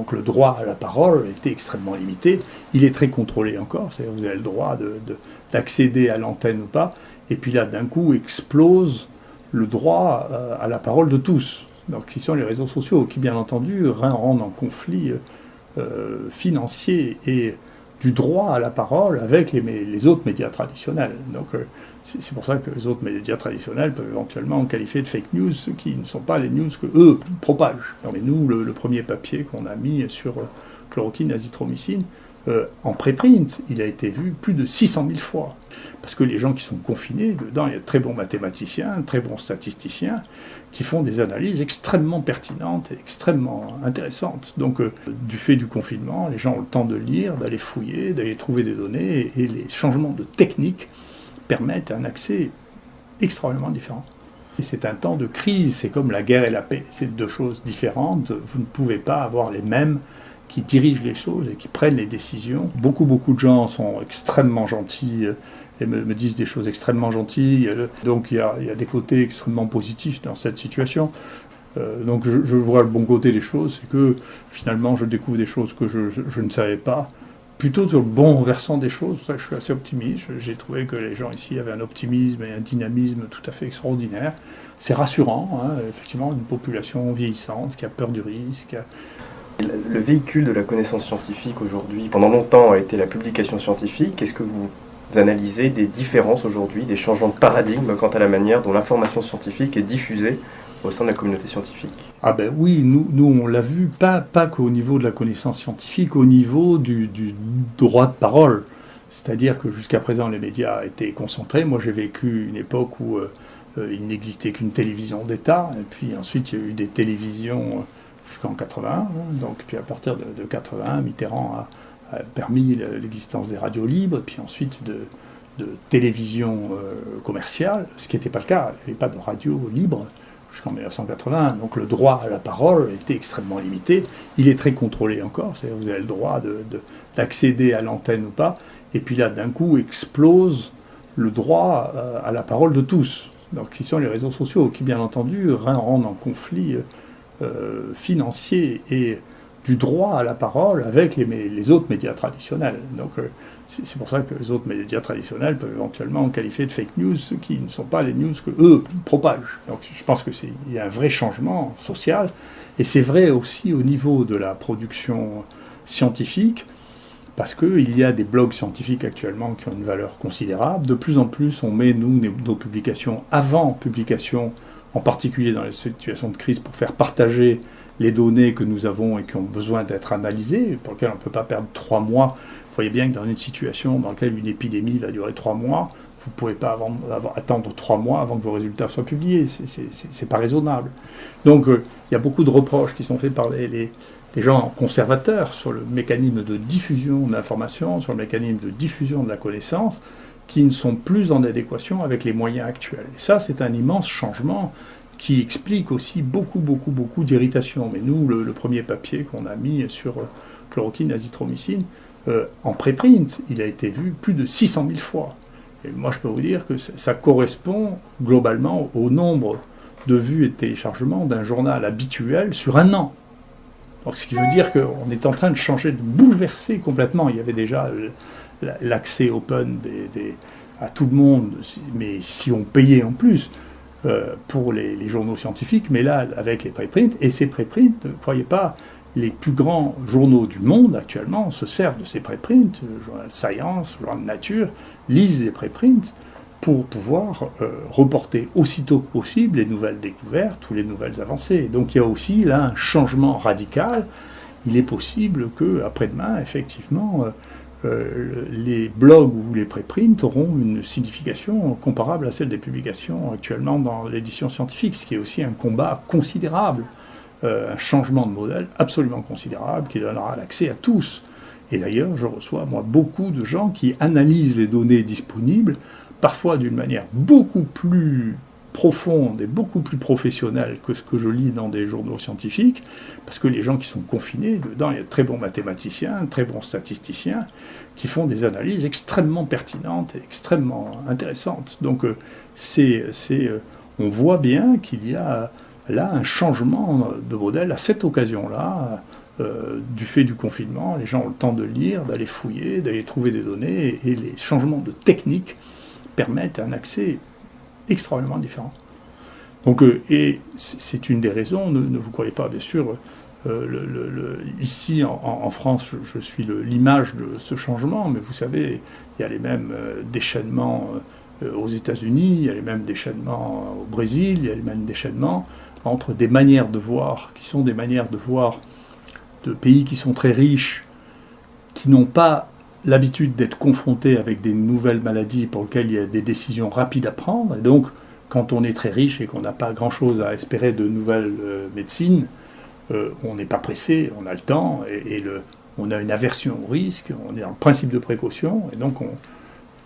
Donc le droit à la parole était extrêmement limité. Il est très contrôlé encore, c'est-à-dire vous avez le droit d'accéder à l'antenne ou pas. Et puis là, d'un coup, explose le droit à la parole de tous. Donc qui sont les réseaux sociaux, qui bien entendu rendent en conflit financier et du droit à la parole avec les autres médias traditionnels. Donc c'est pour ça que les autres médias traditionnels peuvent éventuellement qualifier de fake news ceux qui ne sont pas les news que eux propagent. Non, mais nous, le premier papier qu'on a mis sur chloroquine, azithromycine, en préprint, il a été vu plus de 600 000 fois. Parce que les gens qui sont confinés, dedans, il y a de très bons mathématiciens, de très bons statisticiens, qui font des analyses extrêmement pertinentes et extrêmement intéressantes. Donc, du fait du confinement, les gens ont le temps de lire, d'aller fouiller, d'aller trouver des données, et les changements de technique permettent un accès extrêmement différent. Et c'est un temps de crise, c'est comme la guerre et la paix. C'est deux choses différentes. Vous ne pouvez pas avoir les mêmes qui dirigent les choses et qui prennent les décisions. Beaucoup de gens sont extrêmement gentils et me disent des choses extrêmement gentilles. Donc il y a des côtés extrêmement positifs dans cette situation. Donc je vois le bon côté des choses, c'est que finalement je découvre des choses que je ne savais pas, plutôt sur le bon versant des choses. Pour ça que je suis assez optimiste. J'ai trouvé que les gens ici avaient un optimisme et un dynamisme tout à fait extraordinaire. C'est rassurant, hein, effectivement, une population vieillissante qui a peur du risque. Le véhicule de la connaissance scientifique aujourd'hui, pendant longtemps, a été la publication scientifique. Est-ce que vous analysez des différences aujourd'hui, des changements de paradigme quant à la manière dont l'information scientifique est diffusée au sein de la communauté scientifique? Ah ben oui, nous on l'a vu, pas qu'au niveau de la connaissance scientifique, au niveau du droit de parole. C'est-à-dire que jusqu'à présent, les médias étaient concentrés. Moi, j'ai vécu une époque où il n'existait qu'une télévision d'État, et puis ensuite, il y a eu des télévisions jusqu'en 81. Donc, puis à partir de 81, Mitterrand a permis l'existence des radios libres, puis ensuite de télévision commerciale, ce qui n'était pas le cas. Il n'y avait pas de radio libre jusqu'en 1980. Donc le droit à la parole était extrêmement limité. Il est très contrôlé encore, c'est-à-dire vous avez le droit d'accéder à l'antenne ou pas. Et puis là, d'un coup, explose le droit à la parole de tous. Donc qui sont les réseaux sociaux, qui bien entendu rendent en conflit financier et du droit à la parole avec les autres médias traditionnels. Donc c'est pour ça que les autres médias traditionnels peuvent éventuellement qualifier de fake news ceux qui ne sont pas les news que eux propagent. Donc je pense qu'il y a un vrai changement social, et c'est vrai aussi au niveau de la production scientifique, parce qu'il y a des blogs scientifiques actuellement qui ont une valeur considérable. De plus en plus, on met, nous, nos publications avant publication, en particulier dans les situations de crise, pour faire partager les données que nous avons et qui ont besoin d'être analysées, pour lesquelles on ne peut pas perdre 3 mois. Vous voyez bien que dans une situation dans laquelle une épidémie va durer 3 mois, vous ne pouvez pas attendre 3 mois avant que vos résultats soient publiés. C'est pas raisonnable. Donc il y a beaucoup de reproches qui sont faits par des gens conservateurs sur le mécanisme de diffusion de l'information, sur le mécanisme de diffusion de la connaissance, qui ne sont plus en adéquation avec les moyens actuels. Et ça, c'est un immense changement qui explique aussi beaucoup d'irritation. Mais nous, le premier papier qu'on a mis sur chloroquine, azithromycine, en préprint, il a été vu plus de 600 000 fois. Et moi, je peux vous dire que ça correspond globalement au nombre de vues et de téléchargements d'un journal habituel sur un an. Donc, ce qui veut dire qu'on est en train de changer, de bouleverser complètement. Il y avait déjà l'accès open à tout le monde, mais si on payait en plus pour les journaux scientifiques, mais là, avec les préprints, et ces préprints, ne croyez pas, les plus grands journaux du monde actuellement se servent de ces préprints, le journal Science, le journal Nature, lisent les préprints pour pouvoir reporter aussitôt que possible les nouvelles découvertes ou les nouvelles avancées. Donc il y a aussi là un changement radical. Il est possible qu'après-demain, effectivement, les blogs ou les préprints auront une signification comparable à celle des publications actuellement dans l'édition scientifique, ce qui est aussi un combat considérable, un changement de modèle absolument considérable qui donnera l'accès à tous. Et d'ailleurs, je reçois, moi, beaucoup de gens qui analysent les données disponibles, parfois d'une manière beaucoup plus profonde et beaucoup plus professionnelle que ce que je lis dans des journaux scientifiques, parce que les gens qui sont confinés, dedans, il y a de très bons mathématiciens, de très bons statisticiens, qui font des analyses extrêmement pertinentes et extrêmement intéressantes. Donc, on voit bien qu'il y a là un changement de modèle à cette occasion-là, du fait du confinement, les gens ont le temps de lire, d'aller fouiller, d'aller trouver des données, et les changements de technique permettent un accès extrêmement différent. Donc, et c'est une des raisons, ne vous croyez pas, bien sûr, ici en France, je suis l'image de ce changement, mais vous savez, il y a les mêmes déchaînements aux États-Unis, il y a les mêmes déchaînements au Brésil, il y a les mêmes déchaînements entre des manières de voir, qui sont des manières de voir de pays qui sont très riches, qui n'ont pas l'habitude d'être confrontés avec des nouvelles maladies pour lesquelles il y a des décisions rapides à prendre. Et donc, quand on est très riche et qu'on n'a pas grand-chose à espérer de nouvelles médecines, on n'est pas pressé, on a le temps, et on a une aversion au risque, on est dans le principe de précaution, et donc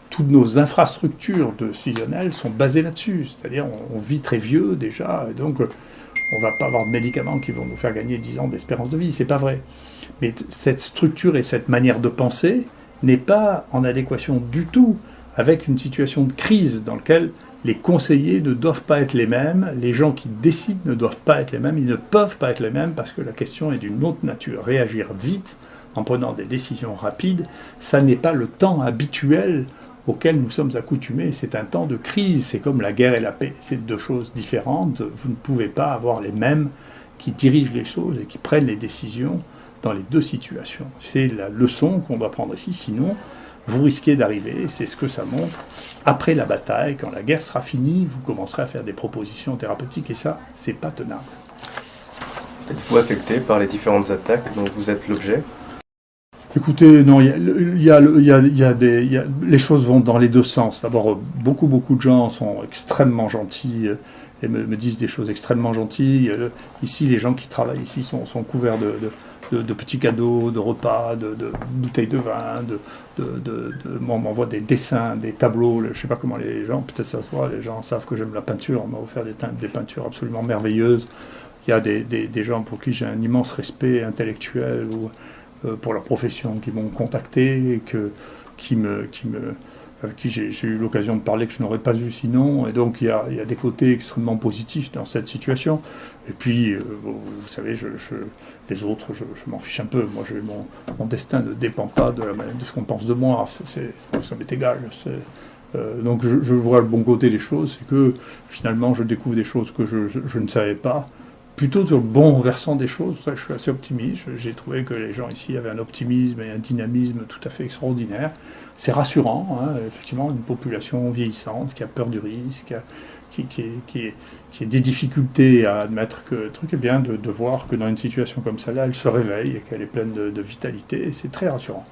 toutes nos infrastructures décisionnelles sont basées là-dessus. C'est-à-dire on vit très vieux déjà, et donc on ne va pas avoir de médicaments qui vont nous faire gagner 10 ans d'espérance de vie, c'est pas vrai. Mais cette structure et cette manière de penser n'est pas en adéquation du tout avec une situation de crise dans laquelle les conseillers ne doivent pas être les mêmes, les gens qui décident ne doivent pas être les mêmes, ils ne peuvent pas être les mêmes parce que la question est d'une autre nature. Réagir vite en prenant des décisions rapides, ça n'est pas le temps habituel auquel nous sommes accoutumés. C'est un temps de crise, c'est comme la guerre et la paix. C'est deux choses différentes. Vous ne pouvez pas avoir les mêmes qui dirigent les choses et qui prennent les décisions dans les deux situations. C'est la leçon qu'on doit prendre ici, sinon vous risquez d'arriver, c'est ce que ça montre, après la bataille, quand la guerre sera finie, vous commencerez à faire des propositions thérapeutiques et ça, c'est pas tenable. Êtes-vous affecté par les différentes attaques dont vous êtes l'objet ? Écoutez, non, les choses vont dans les deux sens. D'abord, beaucoup de gens sont extrêmement gentils et me disent des choses extrêmement gentilles. Ici, les gens qui travaillent ici sont couverts de petits cadeaux, de repas, de bouteilles de vin, on m'envoie des dessins, des tableaux, je ne sais pas comment les gens, peut-être ça se voit, les gens savent que j'aime la peinture, on m'a offert des peintures absolument merveilleuses. Il y a des gens pour qui j'ai un immense respect intellectuel ou pour leur profession qui m'ont contacté, avec qui j'ai eu l'occasion de parler que je n'aurais pas eu sinon. Et donc il y a des côtés extrêmement positifs dans cette situation. Et puis, vous savez, les autres, je m'en fiche un peu. Moi, mon destin ne dépend pas de ce qu'on pense de moi. Ça m'est égal. Donc je vois le bon côté des choses, c'est que finalement je découvre des choses que je ne savais pas, plutôt sur le bon versant des choses. Pour ça, je suis assez optimiste. J'ai trouvé que les gens ici avaient un optimisme et un dynamisme tout à fait extraordinaire. C'est rassurant, hein, effectivement, une population vieillissante qui a peur du risque, qui a des difficultés à admettre que le truc est bien de voir que dans une situation comme celle-là, elle se réveille et qu'elle est pleine de vitalité. Et c'est très rassurant.